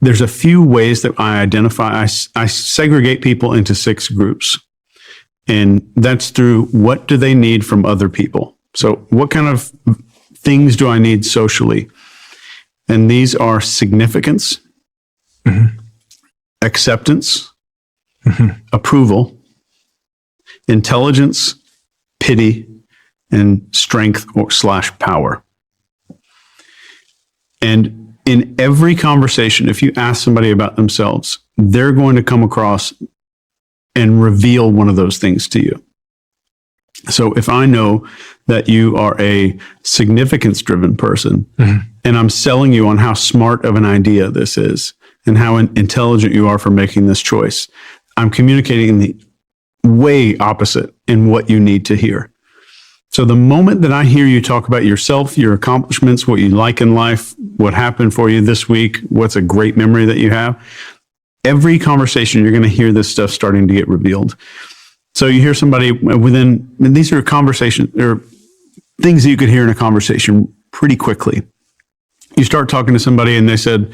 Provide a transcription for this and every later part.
there's a few ways that I identify. I segregate people into 6 groups. And that's through what do they need from other people? So what kind of things do I need socially? And these are significance, acceptance, approval, intelligence, pity, and strength or / power. And in every conversation, if you ask somebody about themselves, they're going to come across and reveal one of those things to you. So if I know that you are a significance-driven person, and I'm selling you on how smart of an idea this is, and how intelligent you are for making this choice, I'm communicating the way opposite in what you need to hear. So the moment that I hear you talk about yourself, your accomplishments, what you like in life, what happened for you this week, what's a great memory that you have, every conversation, you're going to hear this stuff starting to get revealed. So you hear somebody these are conversations or things that you could hear in a conversation pretty quickly. You start talking to somebody and they said,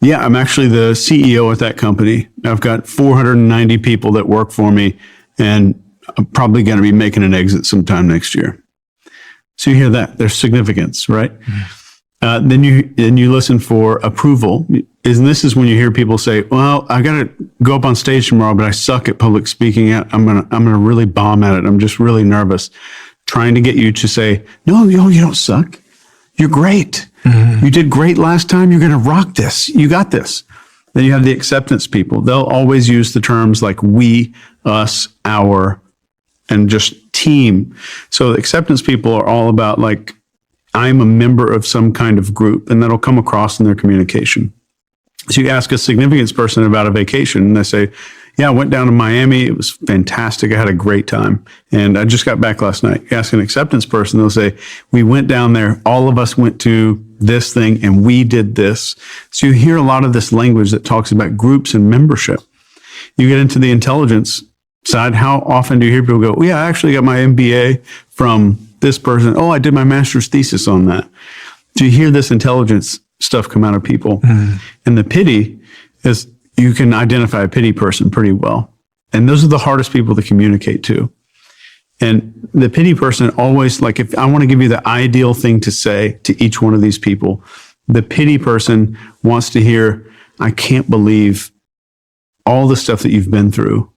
yeah, I'm actually the CEO at that company. I've got 490 people that work for me, and I'm probably going to be making an exit sometime next year. So you hear that. There's significance, right? Then you listen for approval. And this is when you hear people say, well, I got to go up on stage tomorrow, but I suck at public speaking. I'm going to really bomb at it. I'm just really nervous. Trying to get you to say, no, you don't suck. You're great. You did great last time. You're going to rock this. You got this. Then you have the acceptance people. They'll always use the terms like we, us, our, and just team. So the acceptance people are all about like, I'm a member of some kind of group, and that'll come across in their communication. So you ask a significance person about a vacation, and they say, yeah, I went down to Miami. It was fantastic. I had a great time. And I just got back last night. You ask an acceptance person, they'll say, we went down there. All of us went to this thing, and we did this. So you hear a lot of this language that talks about groups and membership. You get into the intelligence side. How often do you hear people go, yeah, I actually got my MBA from this person. Oh, I did my master's thesis on that. So you hear this intelligence stuff come out of people. And the pity is you can identify a pity person pretty well. And those are the hardest people to communicate to. And the pity person always, like if I want to give you the ideal thing to say to each one of these people, the pity person wants to hear, I can't believe all the stuff that you've been through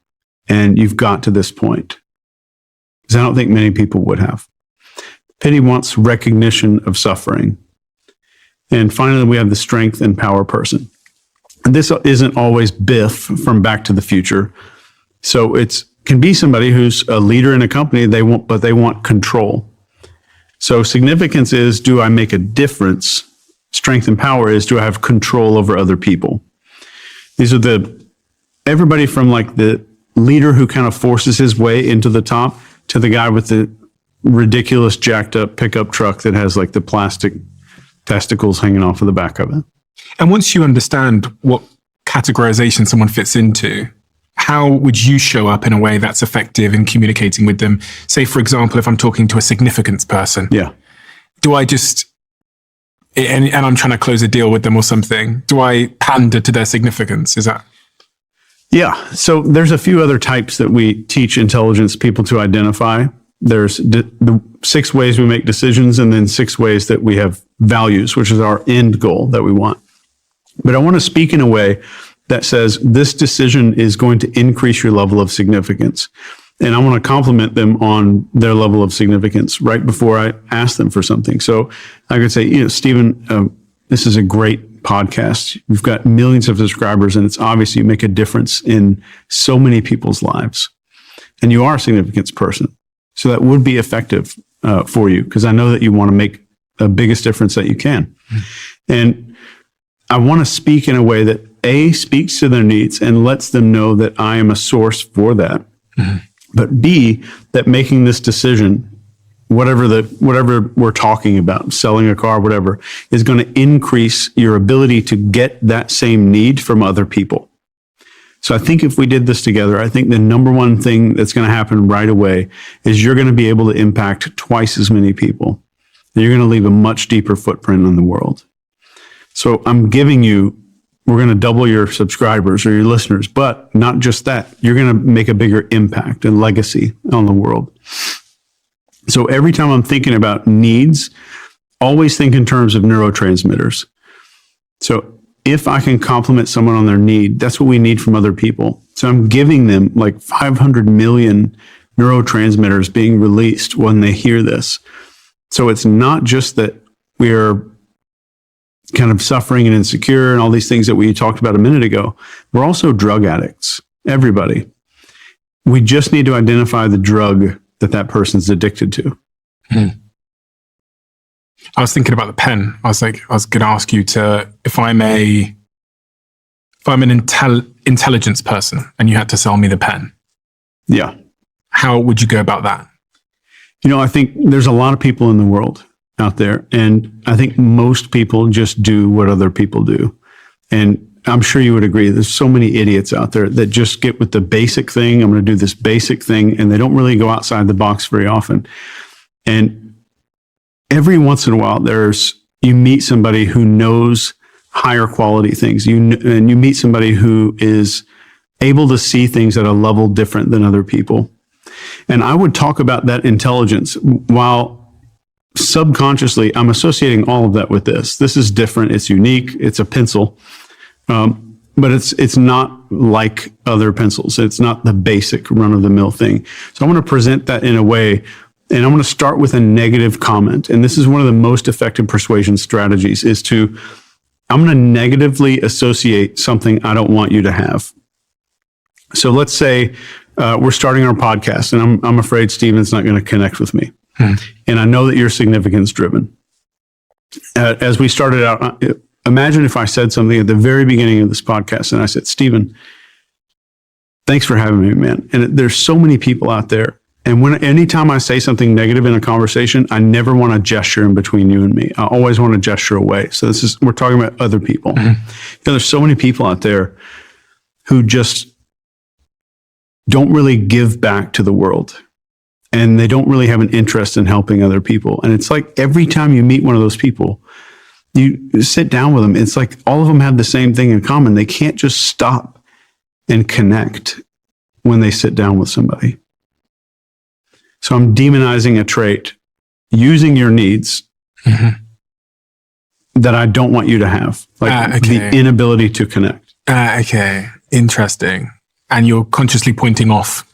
and you've got to this point. Because I don't think many people would have. Pity wants recognition of suffering. And finally, we have the strength and power person. And this isn't always Biff from Back to the Future. So it can be somebody who's a leader in a company, but they want control. So significance is, do I make a difference? Strength and power is, do I have control over other people? These are everybody from like the leader who kind of forces his way into the top to the guy with the ridiculous jacked up pickup truck that has like the plastic testicles hanging off of the back of it. And once you understand what categorization someone fits into, how would you show up in a way that's effective in communicating with them? Say, for example, if I'm talking to a significance person, do I just, and I'm trying to close a deal with them or something, do I pander to their significance? Is that? Yeah. So there's a few other types that we teach intelligence people to identify. There's the 6 ways we make decisions, and then 6 ways that we have values, which is our end goal that we want. But I want to speak in a way that says this decision is going to increase your level of significance. And I want to compliment them on their level of significance right before I ask them for something. So I could say, Stephen, this is a great podcast. You've got millions of subscribers, and it's obvious you make a difference in so many people's lives. And you are a significance person. So that would be effective for you, because I know that you want to make the biggest difference that you can. And I want to speak in a way that A, speaks to their needs and lets them know that I am a source for that. But B, that making this decision, whatever we're talking about, selling a car, whatever, is going to increase your ability to get that same need from other people. So I think if we did this together, I think the number one thing that's going to happen right away is you're going to be able to impact twice as many people. And you're going to leave a much deeper footprint on the world. So I'm giving you we're going to double your subscribers or your listeners. But not just that, you're going to make a bigger impact and legacy on the world. So every time I'm thinking about needs, always think in terms of neurotransmitters. So if I can compliment someone on their need, that's what we need from other people. So I'm giving them like 500 million neurotransmitters being released when they hear this. So it's not just that we're kind of suffering and insecure and all these things that we talked about a minute ago. We're also drug addicts, everybody. We just need to identify the drug that person's addicted to. I was thinking about the pen. I was going to ask you if I'm an intelligence person and you had to sell me the pen. Yeah. How would you go about that? I think there's a lot of people in the world out there, and I think most people just do what other people do. And I'm sure you would agree, there's so many idiots out there that just get with the basic thing. I'm going to do this basic thing, and they don't really go outside the box very often. And every once in a while, you meet somebody who knows higher quality things. And you meet somebody who is able to see things at a level different than other people. And I would talk about that intelligence while subconsciously I'm associating all of that with this. This is different. It's unique. It's a pencil. But it's not like other pencils. It's not the basic run-of-the-mill thing. So I want to present that in a way, and I'm going to start with a negative comment. And this is one of the most effective persuasion strategies, I'm going to negatively associate something I don't want you to have. So let's say we're starting our podcast, and I'm afraid Steven's not going to connect with me. And I know that you're significance driven. As we started out, imagine if I said something at the very beginning of this podcast and I said, Steven, thanks for having me, man. And there's so many people out there. And anytime I say something negative in a conversation, I never want to gesture in between you and me. I always want to gesture away. So we're talking about other people. There's so many people out there who just don't really give back to the world. And they don't really have an interest in helping other people. And it's like every time you meet one of those people, you sit down with them, it's like all of them have the same thing in common. They can't just stop and connect when they sit down with somebody. So I'm demonizing a trait, using your needs that I don't want you to have, like the inability to connect. Okay, interesting. And you're consciously pointing off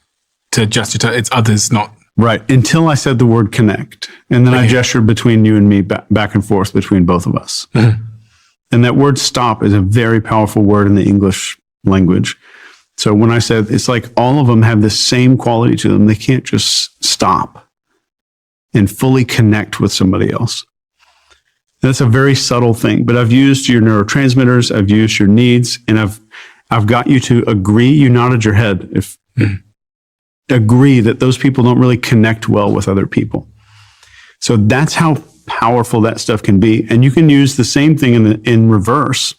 to gesture, it's others, not... Right, until I said the word connect. And then I gestured between you and me, back and forth between both of us. And that word stop is a very powerful word in the English language. So when I said, it's like all of them have the same quality to them. They can't just stop and fully connect with somebody else. That's a very subtle thing, but I've used your neurotransmitters, I've used your needs, and I've got you to agree. You nodded your head. Agree that those people don't really connect well with other people. So that's how powerful that stuff can be. And you can use the same thing in reverse.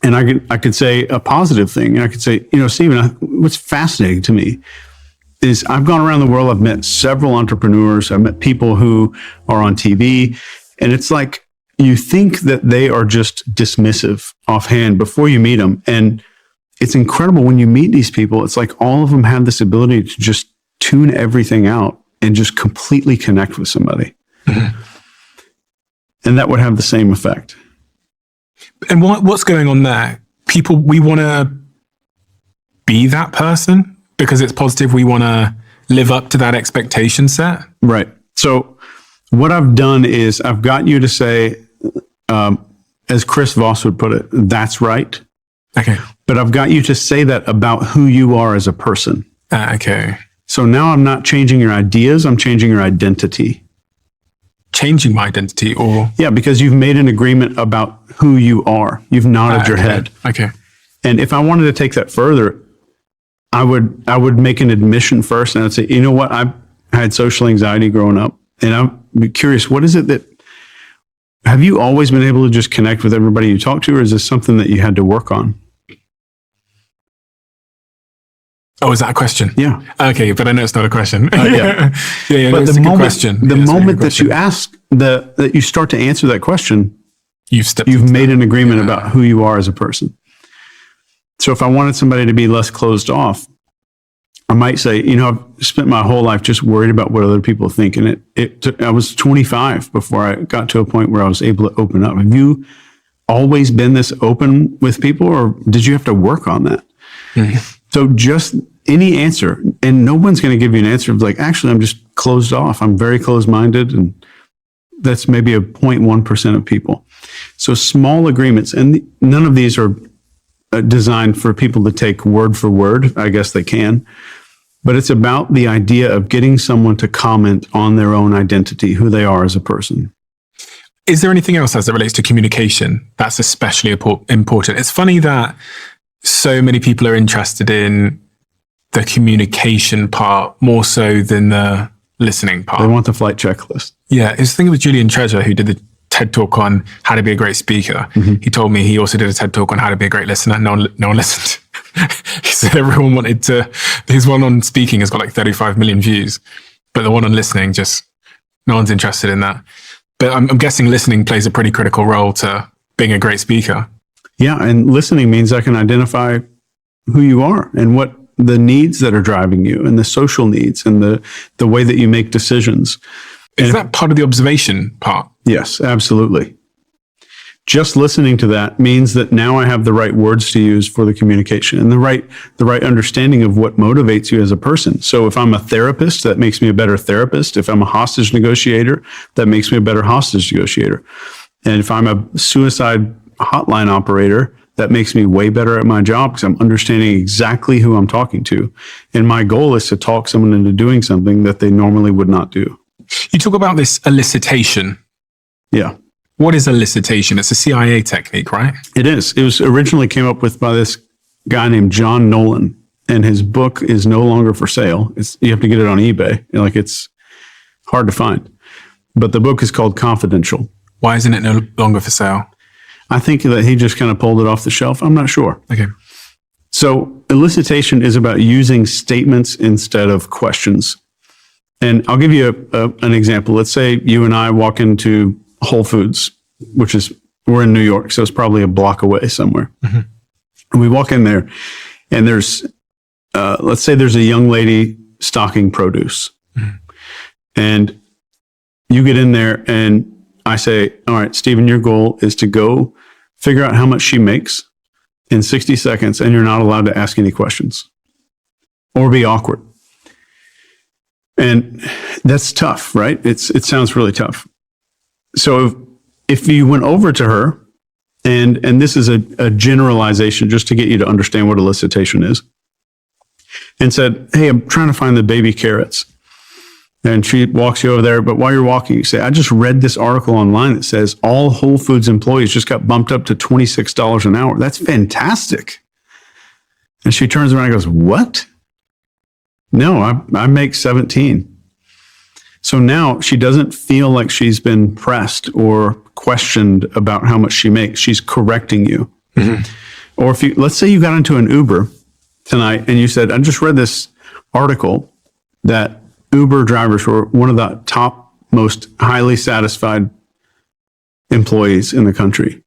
And I could say a positive thing. And I could say, Steven, what's fascinating to me is I've gone around the world. I've met several entrepreneurs. I've met people who are on TV. And it's like you think that they are just dismissive offhand before you meet them. And it's incredible when you meet these people. It's like all of them have this ability to just tune everything out and just completely connect with somebody. And that would have the same effect. And what's going on there? People, we want to be that person because it's positive. We want to live up to that expectation set. Right. So what I've done is I've got you to say, as Chris Voss would put it, that's right. Okay. But I've got you to say that about who you are as a person. Okay. So now I'm not changing your ideas, I'm changing your identity. Changing my identity or? Yeah, because you've made an agreement about who you are. You've nodded your head. Okay. And if I wanted to take that further, I would make an admission first and I'd say, you know what? I had social anxiety growing up and I'm curious, what is it that, have you always been able to just connect with everybody you talk to, or is this something that you had to work on? Oh, is that a question? Yeah. Okay, but I know it's not a question. Yeah. Yeah, but it's a good question. The moment that you ask, that you start to answer that question, You've made an agreement about who you are as a person. So if I wanted somebody to be less closed off, I might say, I've spent my whole life just worried about what other people think. And I was 25 before I got to a point where I was able to open up. Have you always been this open with people, or did you have to work on that? Mm-hmm. So just any answer, and no one's going to give you an answer of like, actually, I'm just closed off. I'm very closed-minded. And that's maybe a 0.1% of people. So small agreements, and none of these are designed for people to take word for word. I guess they can. But it's about the idea of getting someone to comment on their own identity, who they are as a person. Is there anything else as it relates to communication that's especially important? It's funny that so many people are interested in the communication part more so than the listening part. They want the flight checklist. Yeah, it's the thing with Julian Treasure, who did the TED Talk on how to be a great speaker. Mm-hmm. He told me he also did a TED Talk on how to be a great listener. No one listened. He said everyone wanted to. His one on speaking has got like 35 million views, but the one on listening, just no one's interested in that. But I'm guessing listening plays a pretty critical role to being a great speaker. Yeah, and listening means I can identify who you are and what the needs that are driving you, and the social needs, and the way that you make decisions. Is that part of the observation part? Yes, absolutely. Just listening to that means that now I have the right words to use for the communication, and the right understanding of what motivates you as a person. So if I'm a therapist, that makes me a better therapist. If I'm a hostage negotiator, that makes me a better hostage negotiator. And if I'm a suicide hotline operator, that makes me way better at my job because I'm understanding exactly who I'm talking to. And my goal is to talk someone into doing something that they normally would not do. You talk about this elicitation. Yeah. What is elicitation? It's a CIA technique, right? It is. It was originally came up with by this guy named John Nolan, and his book is no longer for sale. You have to get it on eBay. It's hard to find. But the book is called Confidential. Why isn't it no longer for sale? I think that he just kind of pulled it off the shelf. I'm not sure. Okay. So elicitation is about using statements instead of questions. And I'll give you an example. Let's say you and I walk into Whole Foods, we're in New York, so it's probably a block away somewhere. Mm-hmm. And we walk in there, and there's, let's say there's a young lady stocking produce. Mm-hmm. And you get in there, and I say, all right, Stephen, your goal is to go figure out how much she makes in 60 seconds, and you're not allowed to ask any questions or be awkward. And that's tough, right? It sounds really tough. So if you went over to her, and this is a generalization just to get you to understand what elicitation is, and said, hey, I'm trying to find the baby carrots. And she walks you over there, but while you're walking, you say, I just read this article online that says all Whole Foods employees just got bumped up to $26 an hour. That's fantastic. And she turns around and goes, what? No, I make 17. So now she doesn't feel like she's been pressed or questioned about how much she makes. She's correcting you. Mm-hmm. Or let's say you got into an Uber tonight and you said, I just read this article that Uber drivers were one of the top most highly satisfied employees in the country.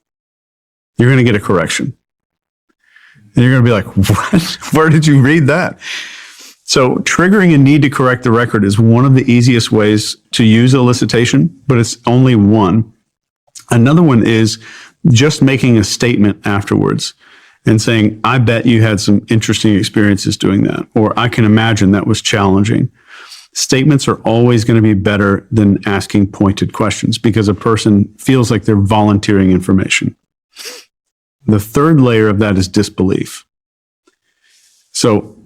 You're going to get a correction. And you're going to be like, what? Where did you read that? So triggering a need to correct the record is one of the easiest ways to use elicitation, but it's only one. Another one is just making a statement afterwards and saying, I bet you had some interesting experiences doing that, or I can imagine that was challenging. Statements are always going to be better than asking pointed questions because a person feels like they're volunteering information. The third layer of that is disbelief. So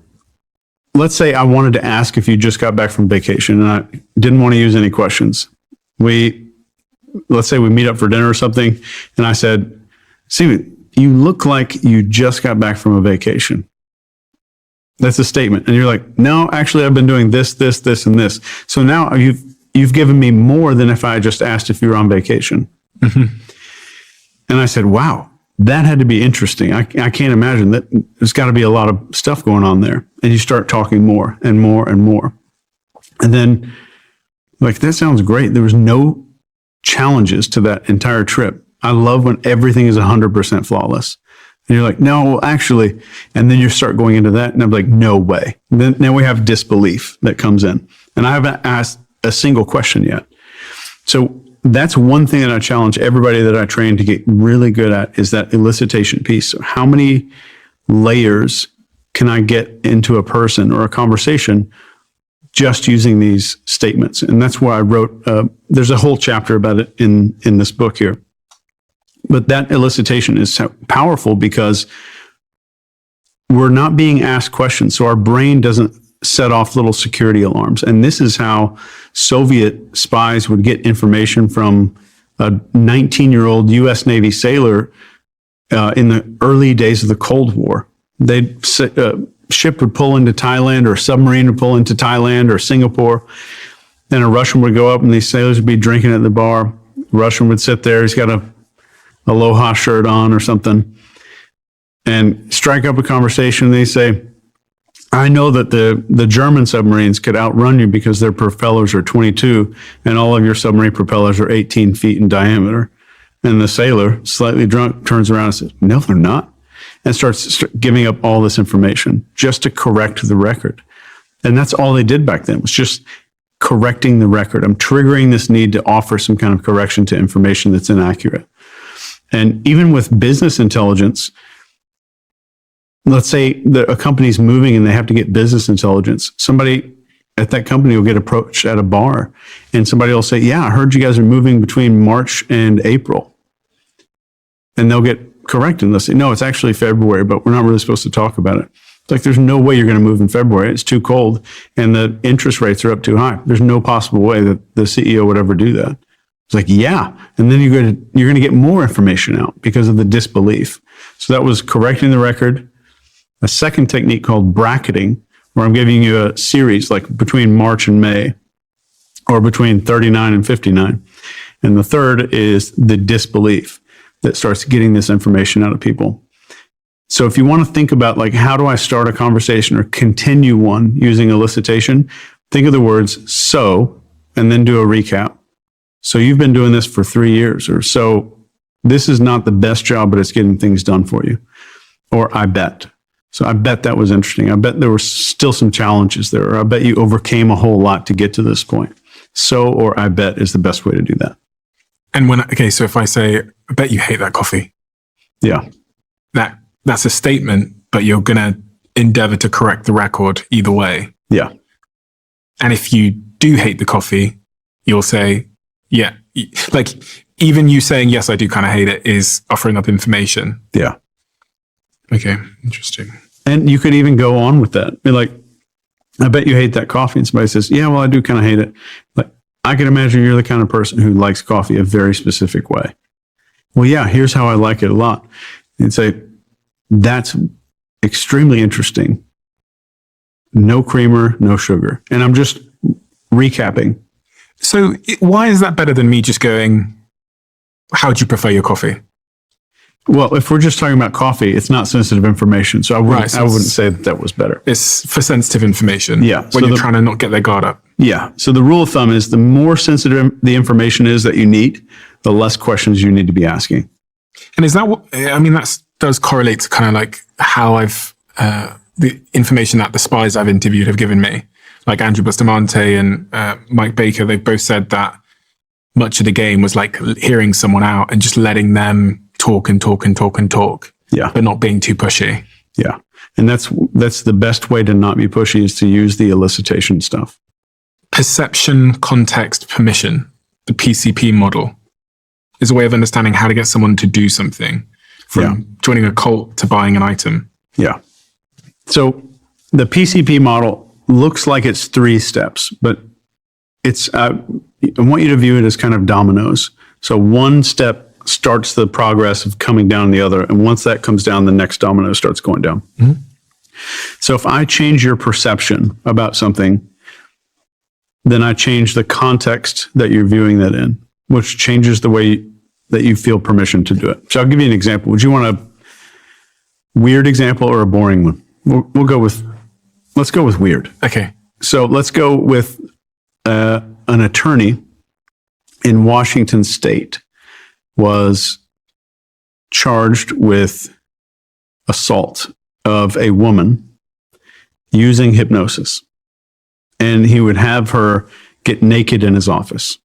let's say I wanted to ask if you just got back from vacation and I didn't want to use any questions. Let's say we meet up for dinner or something, and I said, Steven, you look like you just got back from a vacation. That's a statement. And you're like, no, actually, I've been doing this, this, this, and this. So now you've given me more than if I just asked if you were on vacation. Mm-hmm. And I said, wow, that had to be interesting. I can't imagine that. There's got to be a lot of stuff going on there. And you start talking more and more and more. And then, like, that sounds great. There was no challenges to that entire trip. I love when everything is 100% flawless. And you're like, no, actually, and then you start going into that, and I'm like, no way. And then now we have disbelief that comes in, and I haven't asked a single question yet. So that's one thing that I challenge everybody that I train to get really good at, is that elicitation piece. So how many layers can I get into a person or a conversation just using these statements? And that's why I wrote, there's a whole chapter about it in this book here. But that elicitation is powerful because we're not being asked questions. So our brain doesn't set off little security alarms. And this is how Soviet spies would get information from a 19-year-old U.S. Navy sailor in the early days of the Cold War. Ship would pull into Thailand, or a submarine would pull into Thailand or Singapore. Then a Russian would go up, and these sailors would be drinking at the bar. The Russian would sit there. He's got a Aloha shirt on or something, and strike up a conversation. They say, I know that the German submarines could outrun you because their propellers are 22 and all of your submarine propellers are 18 feet in diameter. And the sailor, slightly drunk, turns around and says, no, they're not. And starts giving up all this information just to correct the record. And that's all they did back then, was just correcting the record. I'm triggering this need to offer some kind of correction to information that's inaccurate. And even with business intelligence, let's say that a company's moving and they have to get business intelligence. Somebody at that company will get approached at a bar, and somebody will say, yeah, I heard you guys are moving between March and April. And they'll get corrected, and they'll say, no, it's actually February, but we're not really supposed to talk about it. It's like, there's no way you're going to move in February. It's too cold and the interest rates are up too high. There's no possible way that the CEO would ever do that. It's like, yeah. And then you're going to get more information out because of the disbelief. So that was correcting the record. A second technique called bracketing, where I'm giving you a series like between March and May, or between 39 and 59. And the third is the disbelief that starts getting this information out of people. So if you want to think about, like, how do I start a conversation or continue one using elicitation, think of the words so, and then do a recap. So you've been doing this for 3 years, or so this is not the best job, but it's getting things done for you. Or I bet. So I bet that was interesting. I bet there were still some challenges there. Or I bet you overcame a whole lot to get to this point. So, or I bet is the best way to do that. And so if I say, I bet you hate that coffee. Yeah. That's a statement, but you're going to endeavor to correct the record either way. Yeah. And if you do hate the coffee, you'll say, yeah, like even you saying, yes, I do kind of hate it, is offering up information. Yeah. Okay. Interesting. And you could even go on with that. Be like, I bet you hate that coffee. And somebody says, yeah, well, I do kind of hate it. Like, I can imagine you're the kind of person who likes coffee a very specific way. Well, yeah, here's how I like it a lot. And say, that's extremely interesting. No creamer, no sugar. And I'm just recapping. So why is that better than me just going, how do you prefer your coffee? Well, if we're just talking about coffee, it's not sensitive information. So I wouldn't say that was better. It's for sensitive information. Yeah. When you're trying to not get their guard up. Yeah. So the rule of thumb is the more sensitive the information is that you need, the less questions you need to be asking. And is that what, that does correlate to kind of like how I've, the information that the spies I've interviewed have given me. Like Andrew Bustamante and Mike Baker, they've both said that much of the game was like hearing someone out and just letting them talk and talk and talk and talk. Yeah. But not being too pushy. Yeah. And that's the best way to not be pushy, is to use the elicitation stuff. Perception, context, permission. The PCP model is a way of understanding how to get someone to do something, from joining a cult to buying an item. Yeah. So the PCP model looks like it's 3 steps, but it's, I want you to view it as kind of dominoes. So one step starts the progress of coming down the other. And once that comes down, the next domino starts going down. Mm-hmm. So if I change your perception about something, then I change the context that you're viewing that in, which changes the way that you feel permission to do it. So I'll give you an example. Would you want a weird example or a boring one? Let's go with weird. Okay. So let's go with an attorney in Washington State was charged with assault of a woman using hypnosis. And he would have her get naked in his office,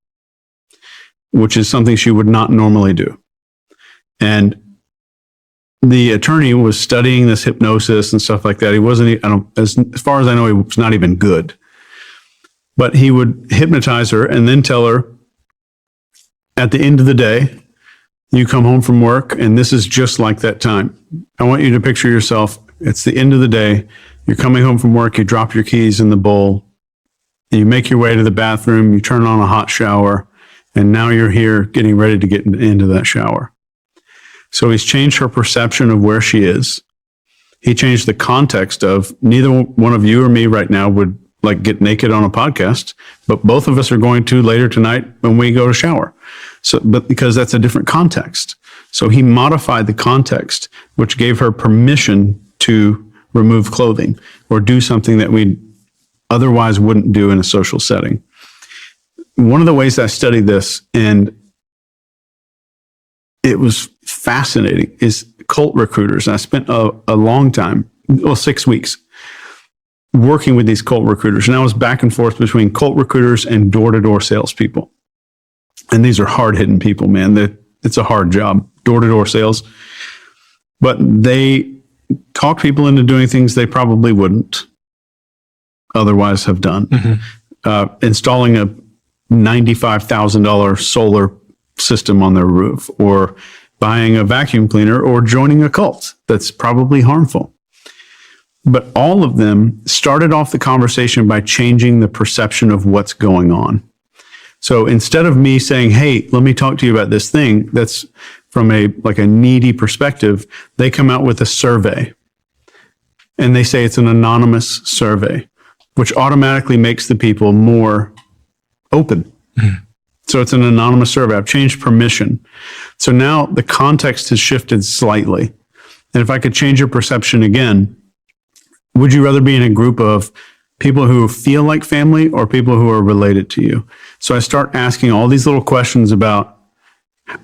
which is something she would not normally do. And the attorney was studying this hypnosis and stuff like that. He wasn't, as far as I know, he was not even good. But he would hypnotize her and then tell her, at the end of the day, you come home from work and this is just like that time. I want you to picture yourself. It's the end of the day. You're coming home from work. You drop your keys in the bowl. You make your way to the bathroom. You turn on a hot shower. And now you're here getting ready to get into that shower. So he's changed her perception of where she is. He changed the context of neither one of you or me right now would like get naked on a podcast, but both of us are going to later tonight when we go to shower. So, but because that's a different context. So he modified the context, which gave her permission to remove clothing or do something that we otherwise wouldn't do in a social setting. One of the ways I studied this, and it was fascinating, is cult recruiters. I spent a long time, 6 weeks, working with these cult recruiters. And I was back and forth between cult recruiters and door-to-door salespeople. And these are hard-hitting people, man. It's a hard job, door-to-door sales. But they talk people into doing things they probably wouldn't otherwise have done. Installing a $95,000 solar system on their roof, or buying a vacuum cleaner, or joining a cult that's probably harmful. But all of them started off the conversation by changing the perception of what's going on. So instead of me saying, hey, let me talk to you about this thing that's from a needy perspective, they come out with a survey. And they say it's an anonymous survey, which automatically makes the people more open. So it's an anonymous survey. I've changed permission. So now the context has shifted slightly. And if I could change your perception again, would you rather be in a group of people who feel like family or people who are related to you? So I start asking all these little questions about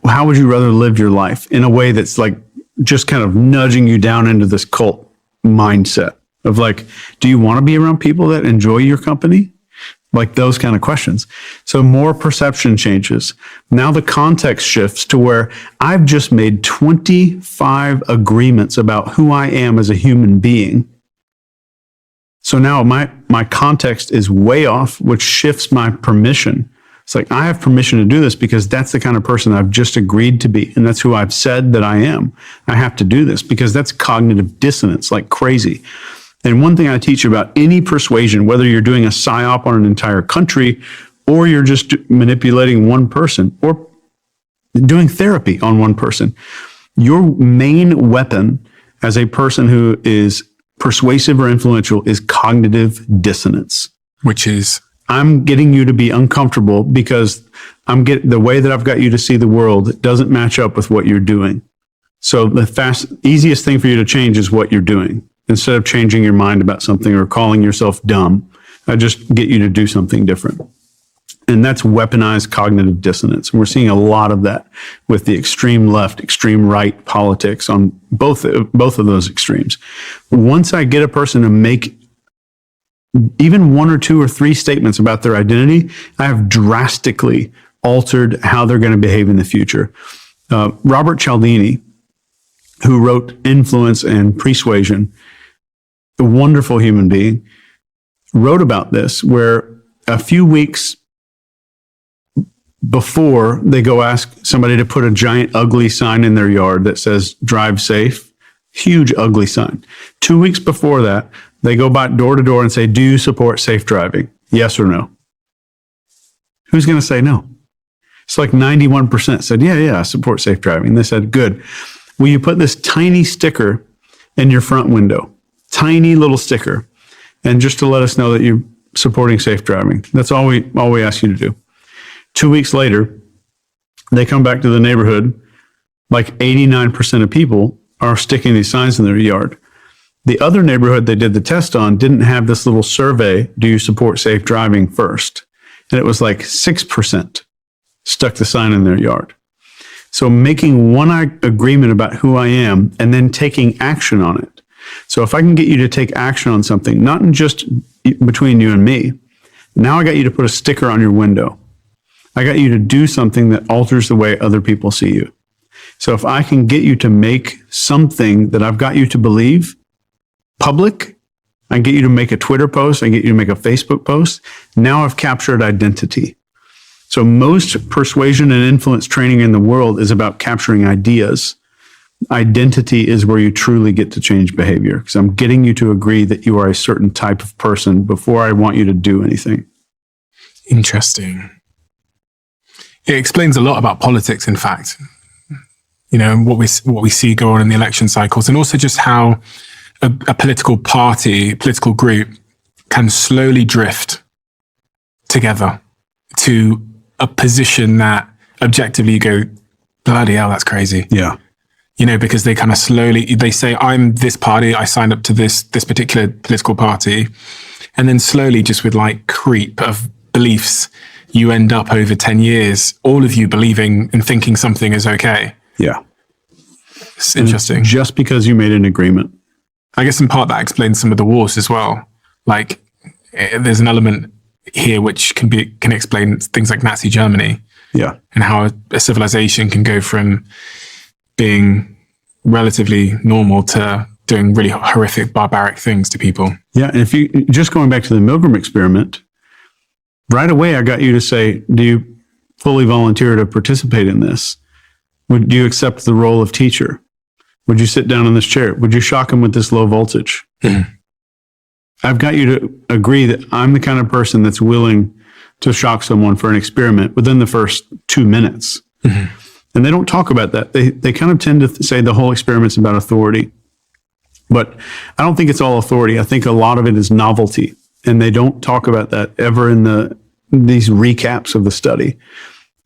how would you rather live your life in a way that's like just kind of nudging you down into this cult mindset of like, do you want to be around people that enjoy your company? Like those kind of questions. So more perception changes. Now the context shifts to where I've just made 25 agreements about who I am as a human being. So now my context is way off, which shifts my permission. It's like, I have permission to do this because that's the kind of person I've just agreed to be. And that's who I've said that I am. I have to do this because that's cognitive dissonance like crazy. And one thing I teach about any persuasion, whether you're doing a psyop on an entire country, or you're just manipulating one person, or doing therapy on one person, your main weapon as a person who is persuasive or influential is cognitive dissonance. Which is? I'm getting you to be uncomfortable because the way that I've got you to see the world doesn't match up with what you're doing. So the easiest thing for you to change is what you're doing. Instead of changing your mind about something or calling yourself dumb, I just get you to do something different. And that's weaponized cognitive dissonance. And we're seeing a lot of that with the extreme left, extreme right politics on both of those extremes. Once I get a person to make even one or two or three statements about their identity, I have drastically altered how they're going to behave in the future. Robert Cialdini, who wrote Influence and Persuasion, a wonderful human being, wrote about this, where a few weeks before they go ask somebody to put a giant ugly sign in their yard that says drive safe, huge ugly sign. 2 weeks before that, they go by door to door and say, do you support safe driving? Yes or no? Who's going to say no? It's like 91% said, yeah, I support safe driving. And they said, good. Will you put this tiny sticker in your front window? Tiny little sticker. And just to let us know that you're supporting safe driving. That's all we ask you to do. 2 weeks later, they come back to the neighborhood. Like 89% of people are sticking these signs in their yard. The other neighborhood they did the test on didn't have this little survey, do you support safe driving first? And it was like 6% stuck the sign in their yard. So making one agreement about who I am and then taking action on it. So if I can get you to take action on something, not just between you and me, now I got you to put a sticker on your window. I got you to do something that alters the way other people see you. So if I can get you to make something that I've got you to believe public, I can get you to make a Twitter post, I can get you to make a Facebook post. Now I've captured identity. So most persuasion and influence training in the world is about capturing ideas. Identity is where you truly get to change behavior, because I'm getting you to agree that you are a certain type of person before I want you to do anything. Interesting. It explains a lot about politics, in fact. You know, what we see go on in the election cycles, and also just how a political party, political group can slowly drift together to a position that objectively you go, bloody hell, that's crazy. Yeah. You know, because they kind of slowly, they say, I'm this party, I signed up to this particular political party. And then slowly, just with like creep of beliefs, you end up over 10 years, all of you believing and thinking something is okay. Yeah. It's interesting. Just because you made an agreement. I guess in part that explains some of the wars as well. Like there's an element here which can explain things like Nazi Germany. Yeah. And how a civilization can go from being relatively normal to doing really horrific, barbaric things to people. Yeah. And if you just going back to the Milgram experiment, right away I got you to say, do you fully volunteer to participate in this? Would you accept the role of teacher? Would you sit down in this chair? Would you shock him with this low voltage? Mm-hmm. I've got you to agree that I'm the kind of person that's willing to shock someone for an experiment within the first 2 minutes. Mm-hmm. And they don't talk about that. They kind of tend to say the whole experiment's about authority. But I don't think it's all authority. I think a lot of it is novelty. And they don't talk about that ever in these recaps of the study.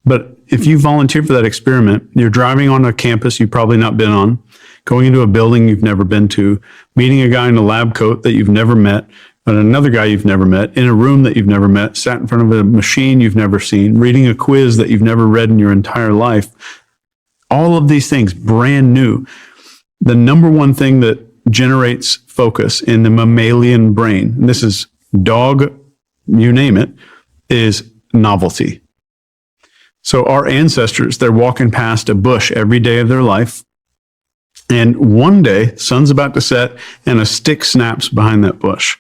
But if you volunteer for that experiment, you're driving on a campus you've probably not been on, going into a building you've never been to, meeting a guy in a lab coat that you've never met, and another guy you've never met, in a room that you've never met, sat in front of a machine you've never seen, reading a quiz that you've never read in your entire life. All of these things, brand new. The number one thing that generates focus in the mammalian brain, and this is dog, you name it, is novelty. So our ancestors, they're walking past a bush every day of their life. And one day, sun's about to set and a stick snaps behind that bush.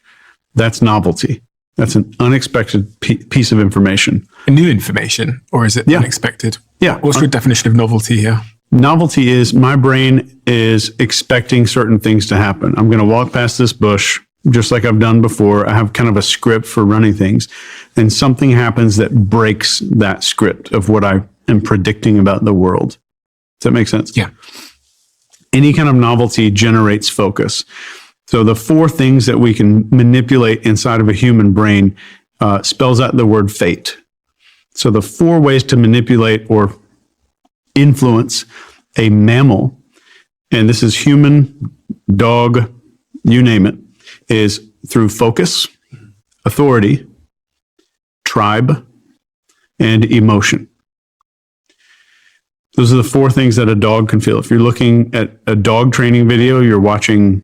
That's novelty. That's an unexpected piece of information. New information, or is it unexpected? Yeah. What's your definition of novelty here? Novelty is my brain is expecting certain things to happen. I'm going to walk past this bush, just like I've done before. I have kind of a script for running things, and something happens that breaks that script of what I am predicting about the world. Does that make sense? Yeah. Any kind of novelty generates focus. So the 4 things that we can manipulate inside of a human brain spells out the word fate. So the 4 ways to manipulate or influence a mammal, and this is human, dog, you name it, is through focus, authority, tribe, and emotion. Those are the 4 things that a dog can feel. If you're looking at a dog training video, you're watching